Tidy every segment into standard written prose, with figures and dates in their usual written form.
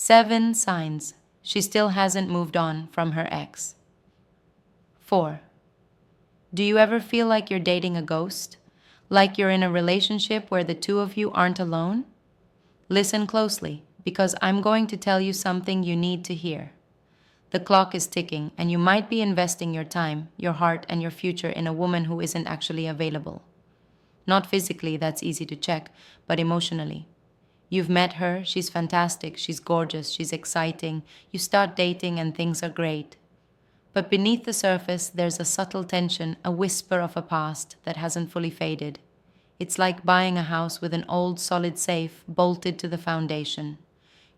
7 signs she still hasn't moved on from her ex. 4. Do you ever feel like you're dating a ghost? Like you're in a relationship where the two of you aren't alone? Listen closely, because I'm going to tell you something you need to hear. The clock is ticking, and you might be investing your time, your heart, and your future in a woman who isn't actually available. Not physically, that's easy to check, but emotionally. You've met her, she's fantastic, she's gorgeous, she's exciting. You start dating, and things are great. But beneath the surface, there's a subtle tension, a whisper of a past that hasn't fully faded. It's like buying a house with an old solid safe bolted to the foundation.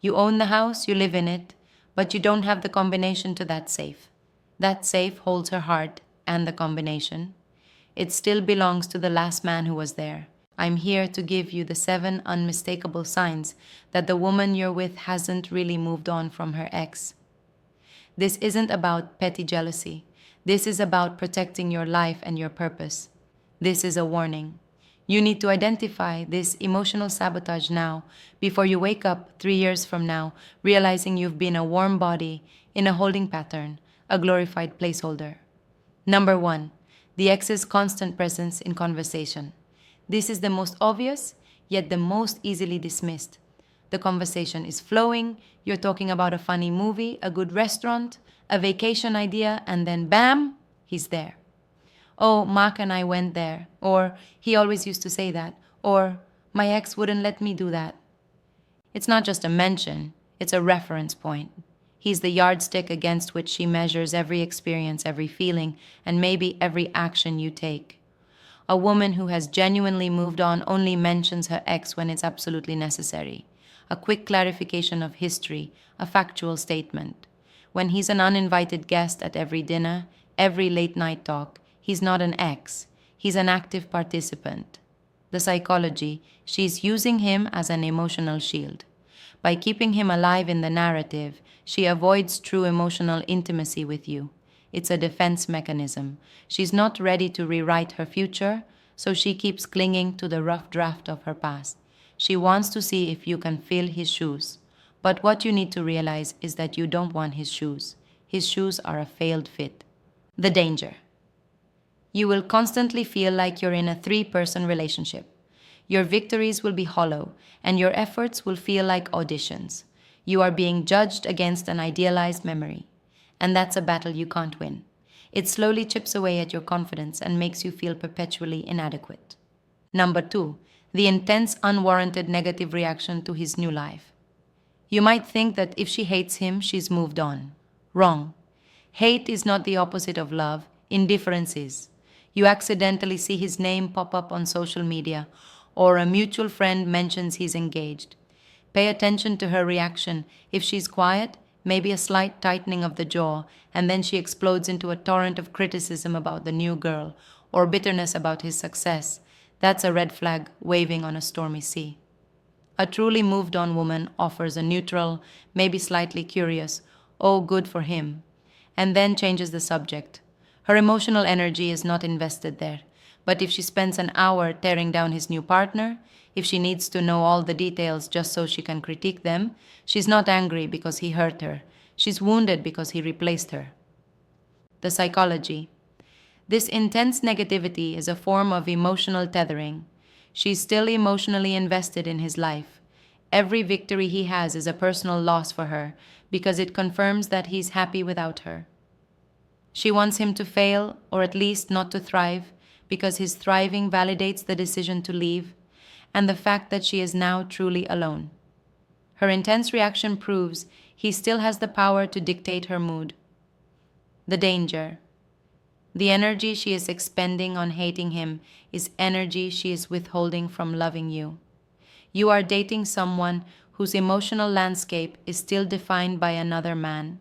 You own the house, you live in it, but you don't have the combination to that safe. That safe holds her heart and the combination. It still belongs to the last man who was there. I'm here to give you the 7 unmistakable signs that the woman you're with hasn't really moved on from her ex. This isn't about petty jealousy. This is about protecting your life and your purpose. This is a warning. You need to identify this emotional sabotage now before you wake up 3 years from now realizing you've been a warm body in a holding pattern, a glorified placeholder. Number 1, the ex's constant presence in conversation. This is the most obvious, yet the most easily dismissed. The conversation is flowing, you're talking about a funny movie, a good restaurant, a vacation idea, and then bam, he's there. Oh, Mark and I went there, or he always used to say that, or my ex wouldn't let me do that. It's not just a mention, it's a reference point. He's the yardstick against which she measures every experience, every feeling, and maybe every action you take. A woman who has genuinely moved on only mentions her ex when it's absolutely necessary. A quick clarification of history, a factual statement. When he's an uninvited guest at every dinner, every late night talk, he's not an ex, he's an active participant. The psychology, she's using him as an emotional shield. By keeping him alive in the narrative, she avoids true emotional intimacy with you. It's a defense mechanism. She's not ready to rewrite her future, so she keeps clinging to the rough draft of her past. She wants to see if you can fill his shoes. But what you need to realize is that you don't want his shoes. His shoes are a failed fit. The danger. You will constantly feel like you're in a 3-person relationship. Your victories will be hollow, and your efforts will feel like auditions. You are being judged against an idealized memory. And that's a battle you can't win. It slowly chips away at your confidence and makes you feel perpetually inadequate. Number 2, the intense, unwarranted negative reaction to his new life. You might think that if she hates him, she's moved on. Wrong. Hate is not the opposite of love, indifference is. You accidentally see his name pop up on social media, or a mutual friend mentions he's engaged. Pay attention to her reaction. If she's quiet, maybe a slight tightening of the jaw, and then she explodes into a torrent of criticism about the new girl, or bitterness about his success. That's a red flag waving on a stormy sea. A truly moved on woman offers a neutral, maybe slightly curious, oh, good for him, and then changes the subject. Her emotional energy is not invested there. But if she spends an hour tearing down his new partner, if she needs to know all the details just so she can critique them, she's not angry because he hurt her. She's wounded because he replaced her. The psychology. This intense negativity is a form of emotional tethering. She's still emotionally invested in his life. Every victory he has is a personal loss for her because it confirms that he's happy without her. She wants him to fail, or at least not to thrive, because his thriving validates the decision to leave and the fact that she is now truly alone. Her intense reaction proves he still has the power to dictate her mood. The danger. The energy she is expending on hating him is energy she is withholding from loving you. You are dating someone whose emotional landscape is still defined by another man.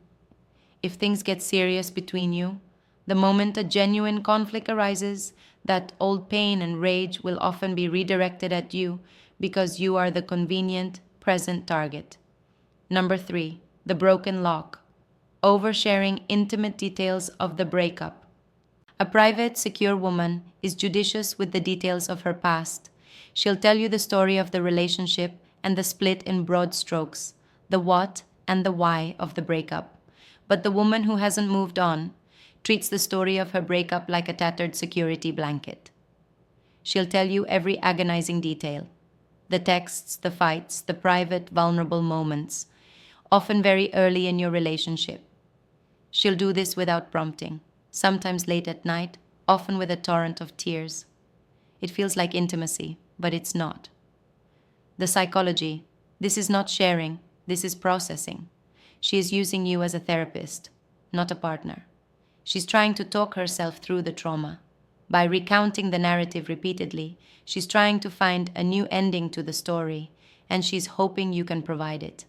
If things get serious between you, the moment a genuine conflict arises, that old pain and rage will often be redirected at you because you are the convenient, present target. Number 3, the broken lock. Oversharing intimate details of the breakup. A private, secure woman is judicious with the details of her past. She'll tell you the story of the relationship and the split in broad strokes, the what and the why of the breakup. But the woman who hasn't moved on treats the story of her breakup like a tattered security blanket. She'll tell you every agonizing detail: the texts, the fights, the private, vulnerable moments, often very early in your relationship. She'll do this without prompting, sometimes late at night, often with a torrent of tears. It feels like intimacy, but it's not. The psychology: this is not sharing, this is processing. She is using you as a therapist, not a partner. She's trying to talk herself through the trauma. By recounting the narrative repeatedly, she's trying to find a new ending to the story, and she's hoping you can provide it.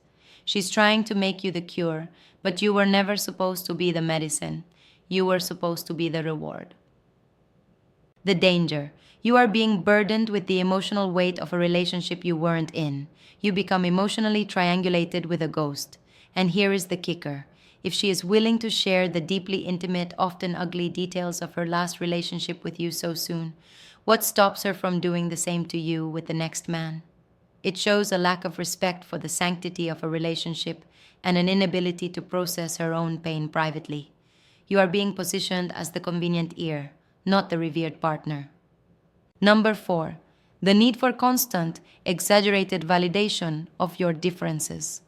She's trying to make you the cure, but you were never supposed to be the medicine. You were supposed to be the reward. The danger: you are being burdened with the emotional weight of a relationship you weren't in. You become emotionally triangulated with a ghost. And here is the kicker: if she is willing to share the deeply intimate, often ugly details of her last relationship with you so soon, what stops her from doing the same to you with the next man? It shows a lack of respect for the sanctity of a relationship and an inability to process her own pain privately. You are being positioned as the convenient ear, not the revered partner. Number 4, the need for constant, exaggerated validation of your differences.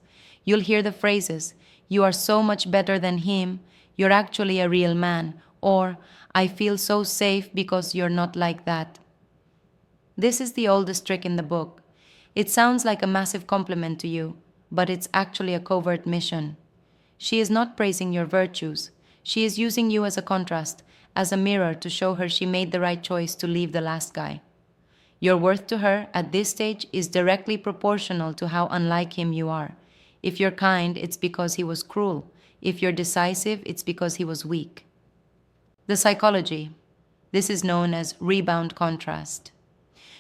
You'll hear the phrases, "You are so much better than him," "You're actually a real man," or "I feel so safe because you're not like that." This is the oldest trick in the book. It sounds like a massive compliment to you, but it's actually a covert mission. She is not praising your virtues. She is using you as a contrast, as a mirror to show her she made the right choice to leave the last guy. Your worth to her at this stage is directly proportional to how unlike him you are. If you're kind, it's because he was cruel. If you're decisive, it's because he was weak. The psychology: this is known as rebound contrast.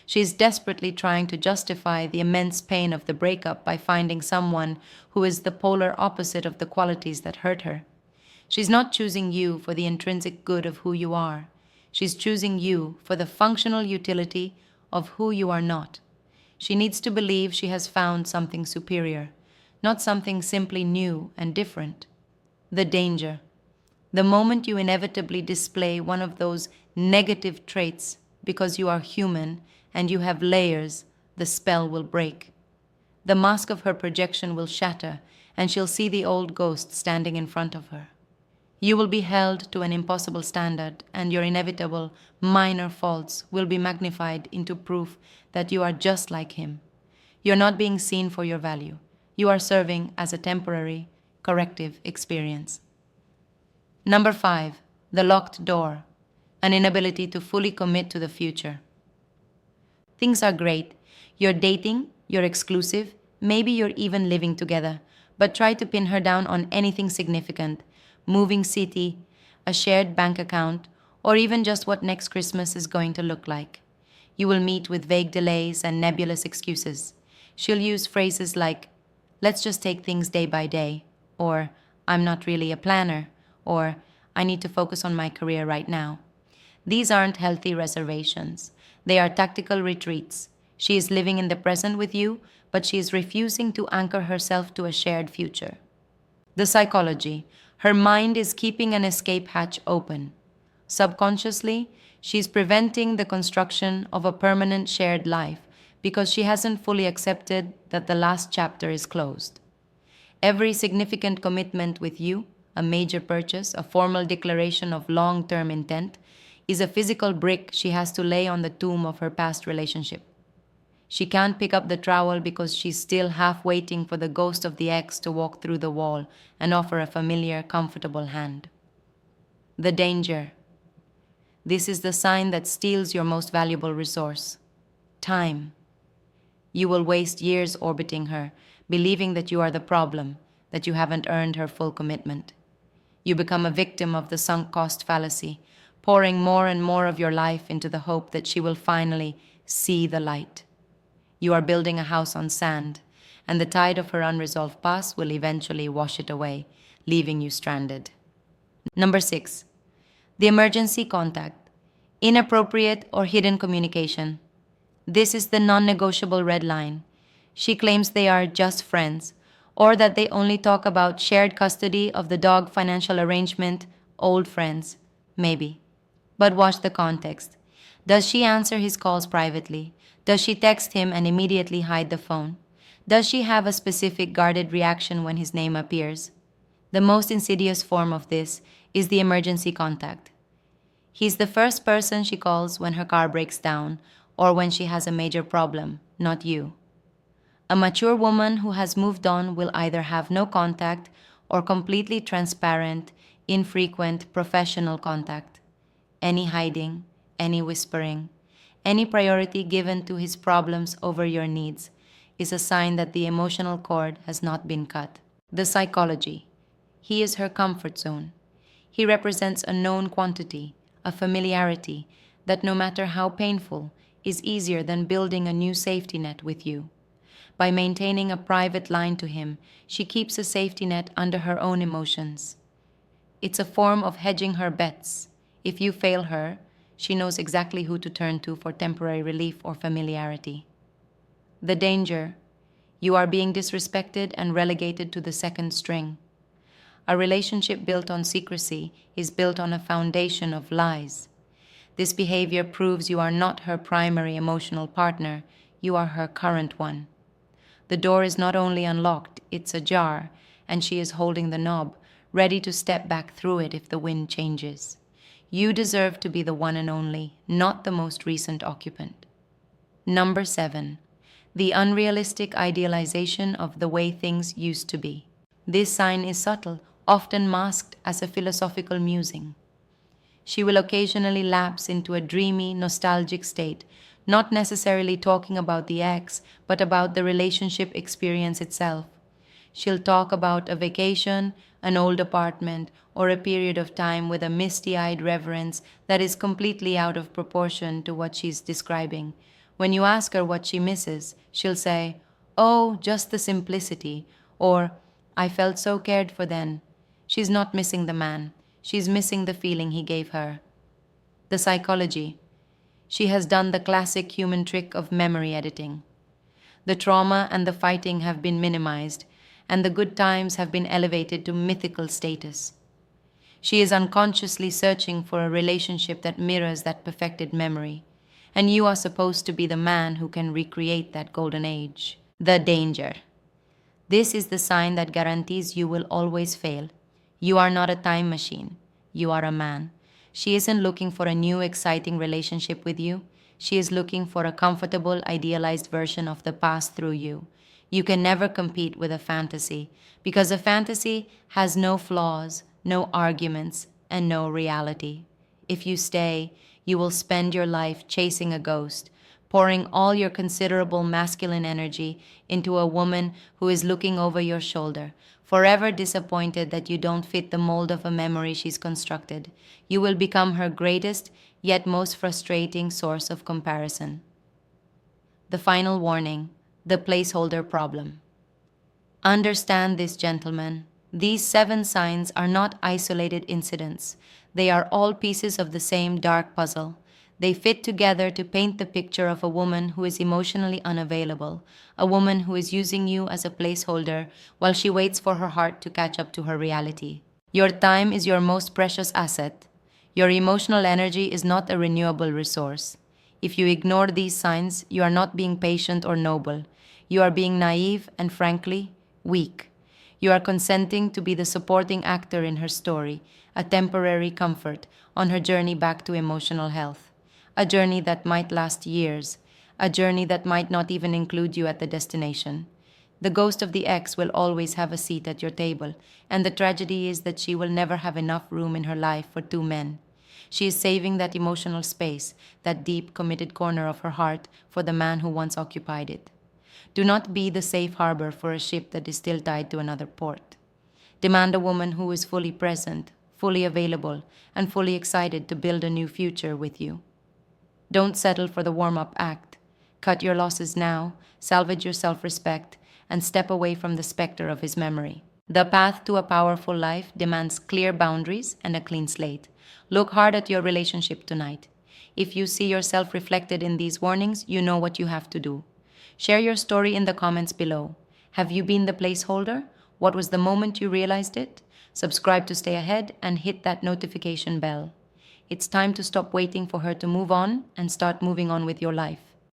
She is desperately trying to justify the immense pain of the breakup by finding someone who is the polar opposite of the qualities that hurt her. She's not choosing you for the intrinsic good of who you are. She's choosing you for the functional utility of who you are not. She needs to believe she has found something superior, not something simply new and different. The danger: the moment you inevitably display one of those negative traits because you are human and you have layers, the spell will break. The mask of her projection will shatter, and she'll see the old ghost standing in front of her. You will be held to an impossible standard, and your inevitable minor faults will be magnified into proof that you are just like him. You're not being seen for your value. You are serving as a temporary, corrective experience. Number 5, the locked door: an inability to fully commit to the future. Things are great. You're dating, you're exclusive, maybe you're even living together, but try to pin her down on anything significant: moving city, a shared bank account, or even just what next Christmas is going to look like. You will meet with vague delays and nebulous excuses. She'll use phrases like, "Let's just take things day by day," or "I'm not really a planner," or "I need to focus on my career right now." These aren't healthy reservations. They are tactical retreats. She is living in the present with you, but she is refusing to anchor herself to a shared future. The psychology: her mind is keeping an escape hatch open. Subconsciously, she is preventing the construction of a permanent shared life because she hasn't fully accepted that the last chapter is closed. Every significant commitment with you, a major purchase, a formal declaration of long-term intent, is a physical brick she has to lay on the tomb of her past relationship. She can't pick up the trowel because she's still half waiting for the ghost of the ex to walk through the wall and offer a familiar, comfortable hand. The danger: this is the sign that steals your most valuable resource: time. You will waste years orbiting her, believing that you are the problem, that you haven't earned her full commitment. You become a victim of the sunk cost fallacy, pouring more and more of your life into the hope that she will finally see the light. You are building a house on sand, and the tide of her unresolved past will eventually wash it away, leaving you stranded. Number 6, the emergency contact: inappropriate or hidden communication. This is the non-negotiable red line. She claims they are just friends, or that they only talk about shared custody of the dog, financial arrangement, old friends. Maybe. But watch the context. Does she answer his calls privately? Does she text him and immediately hide the phone? Does she have a specific guarded reaction when his name appears? The most insidious form of this is the emergency contact. He's the first person she calls when her car breaks down or when she has a major problem, not you. A mature woman who has moved on will either have no contact or completely transparent, infrequent professional contact. Any hiding, any whispering, any priority given to his problems over your needs is a sign that the emotional cord has not been cut. The psychology. He is her comfort zone. He represents a known quantity, a familiarity that, no matter how painful, is easier than building a new safety net with you. By maintaining a private line to him, she keeps a safety net under her own emotions. It's a form of hedging her bets. If you fail her, she knows exactly who to turn to for temporary relief or familiarity. The danger: you are being disrespected and relegated to the second string. A relationship built on secrecy is built on a foundation of lies. This behavior proves you are not her primary emotional partner, you are her current one. The door is not only unlocked, it's ajar, and she is holding the knob, ready to step back through it if the wind changes. You deserve to be the one and only, not the most recent occupant. Number 7. The unrealistic idealization of the way things used to be. This sign is subtle, often masked as a philosophical musing. She will occasionally lapse into a dreamy, nostalgic state, not necessarily talking about the ex, but about the relationship experience itself. She'll talk about a vacation, an old apartment, or a period of time with a misty-eyed reverence that is completely out of proportion to what she's describing. When you ask her what she misses, she'll say, "Oh, just the simplicity," or "I felt so cared for then." She's not missing the man. She's missing the feeling he gave her. The psychology. She has done the classic human trick of memory editing. The trauma and the fighting have been minimized, and the good times have been elevated to mythical status. She is unconsciously searching for a relationship that mirrors that perfected memory, and you are supposed to be the man who can recreate that golden age. The danger. This is the sign that guarantees you will always fail. You are not a time machine. You are a man. She isn't looking for a new, exciting relationship with you. She is looking for a comfortable, idealized version of the past through you. You can never compete with a fantasy, because a fantasy has no flaws, no arguments, and no reality. If you stay, you will spend your life chasing a ghost, pouring all your considerable masculine energy into a woman who is looking over your shoulder, forever disappointed that you don't fit the mold of a memory she's constructed. You will become her greatest, yet most frustrating source of comparison. The final warning: the placeholder problem. Understand this, gentlemen. These 7 signs are not isolated incidents. They are all pieces of the same dark puzzle. They fit together to paint the picture of a woman who is emotionally unavailable, a woman who is using you as a placeholder while she waits for her heart to catch up to her reality. Your time is your most precious asset. Your emotional energy is not a renewable resource. If you ignore these signs, you are not being patient or noble. You are being naive and, frankly, weak. You are consenting to be the supporting actor in her story, a temporary comfort on her journey back to emotional health. A journey that might last years, a journey that might not even include you at the destination. The ghost of the ex will always have a seat at your table, and the tragedy is that she will never have enough room in her life for 2 men. She is saving that emotional space, that deep, committed corner of her heart, for the man who once occupied it. Do not be the safe harbor for a ship that is still tied to another port. Demand a woman who is fully present, fully available, and fully excited to build a new future with you. Don't settle for the warm-up act. Cut your losses now, salvage your self-respect, and step away from the specter of his memory. The path to a powerful life demands clear boundaries and a clean slate. Look hard at your relationship tonight. If you see yourself reflected in these warnings, you know what you have to do. Share your story in the comments below. Have you been the placeholder? What was the moment you realized it? Subscribe to stay ahead and hit that notification bell. It's time to stop waiting for her to move on and start moving on with your life.